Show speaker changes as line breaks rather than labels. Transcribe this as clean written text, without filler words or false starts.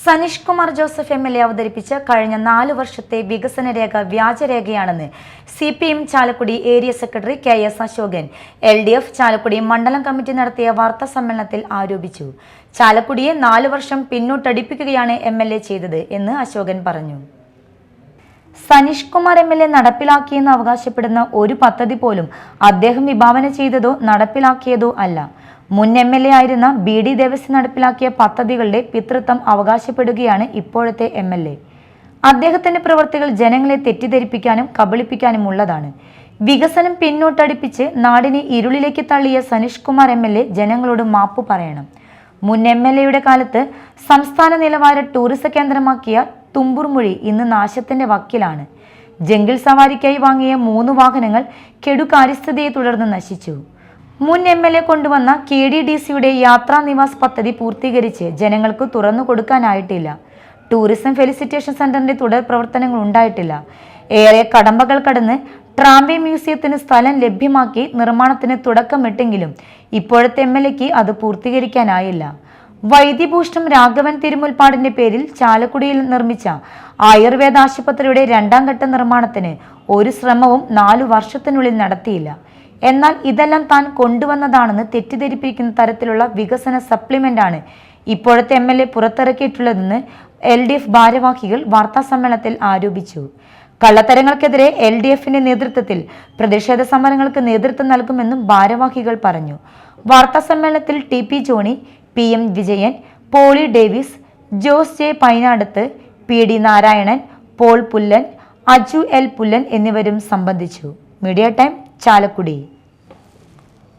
Saneesh Kumar Joseph MLA അവതരിപ്പിച്ച കഴിഞ്ഞ 4 വർഷത്തെ വികസന രേഖ വ്യാജരേഖയാണെന്ന് CPM Chalakudy area secretary KS Ashokan LDF Chalakudy മണ്ഡലം കമ്മിറ്റി നടത്തിയ വാർത്താ സമ്മേളനത്തിൽ ആരോപിച്ചു. ചാലക്കുടിയെ 4 വർഷം പിന്നോട്ടടിപ്പിക്കുകയാണ് MLA ചെയ്തത് എന്ന് അശോകൻ പറഞ്ഞു. സനീഷ് കുമാർ MLA നടപ്പിലാക്കിയെന്ന് അവകാശപ്പെടുന്ന ഒരു പദ്ധതി പോലും അദ്ദേഹം വിഭാവന ചെയ്തതോ നടപ്പിലാക്കിയതോ അല്ല. മുൻ MLA ആയിരുന്ന BD ദേവസ്വം നടപ്പിലാക്കിയ പദ്ധതികളുടെ പിതൃത്വം അവകാശപ്പെടുകയാണ് ഇപ്പോഴത്തെ MLA. അദ്ദേഹത്തിന്റെ പ്രവൃത്തികൾ ജനങ്ങളെ തെറ്റിദ്ധരിപ്പിക്കാനും കബളിപ്പിക്കാനുമുള്ളതാണ്. വികസനം പിന്നോട്ടടിപ്പിച്ച് നാടിനെ ഇരുളിലേക്ക് തള്ളിയ സനീഷ് കുമാർ MLA ജനങ്ങളോട് മാപ്പു പറയണം. മുൻ MLAയുടെ കാലത്ത് സംസ്ഥാന നിലവാര ടൂറിസം കേന്ദ്രമാക്കിയ തുമ്പൂർമുഴി ഇന്ന് നാശത്തിന്റെ വക്കിലാണ്. ജംഗിൾ സവാരിക്കായി വാങ്ങിയ 3 വാഹനങ്ങൾ കെടുകാര്യസ്ഥതയെ തുടർന്ന് നശിച്ചു. മുൻ MLA കൊണ്ടുവന്ന KDDCയുടെ യാത്രാ നിവാസ് പദ്ധതി പൂർത്തീകരിച്ച് ജനങ്ങൾക്ക് തുറന്നു കൊടുക്കാനായിട്ടില്ല. ടൂറിസം ഫെലിസിറ്റേഷൻ സെന്ററിന്റെ തുടർ പ്രവർത്തനങ്ങൾ ഉണ്ടായിട്ടില്ല. ഏറെ കടമ്പകൾ കടന്ന് ട്രാംവേ മ്യൂസിയത്തിന് സ്ഥലം ലഭ്യമാക്കി നിർമ്മാണത്തിന് തുടക്കമിട്ടെങ്കിലും ഇപ്പോഴത്തെ MLAക്ക് അത് പൂർത്തീകരിക്കാനായില്ല. വൈദ്യഭൂഷണം രാഘവൻ തിരുമുൽപ്പാടിന്റെ പേരിൽ ചാലക്കുടിയിൽ നിർമ്മിച്ച ആയുർവേദ ആശുപത്രിയുടെ 2ാം ഘട്ട നിർമ്മാണത്തിന് ഒരു ശ്രമവും 4 വർഷത്തിനുള്ളിൽ നടത്തിയില്ല. എന്നാൽ ഇതെല്ലാം താൻ കൊണ്ടുവന്നതാണെന്ന് തെറ്റിദ്ധരിപ്പിക്കുന്ന തരത്തിലുള്ള വികസന സപ്ലിമെന്റാണ് ഇപ്പോഴത്തെ MLA പുറത്തിറക്കിയിട്ടുള്ളതെന്ന് LDF ഭാരവാഹികൾ വാർത്താ സമ്മേളനത്തിൽ ആരോപിച്ചു. കള്ളത്തരങ്ങൾക്കെതിരെ LDFന്റെ നേതൃത്വത്തിൽ പ്രതിഷേധ സമരങ്ങൾക്ക് നേതൃത്വം നൽകുമെന്നും ഭാരവാഹികൾ പറഞ്ഞു. വാർത്താ സമ്മേളനത്തിൽ TP Johny, PM Vijayan, Poly Davis, Jose J Painadath, PD Narayanan, Paul Pullan, Aju L Pullan എന്നിവരും സംബന്ധിച്ചു. Media Time Chalakudy.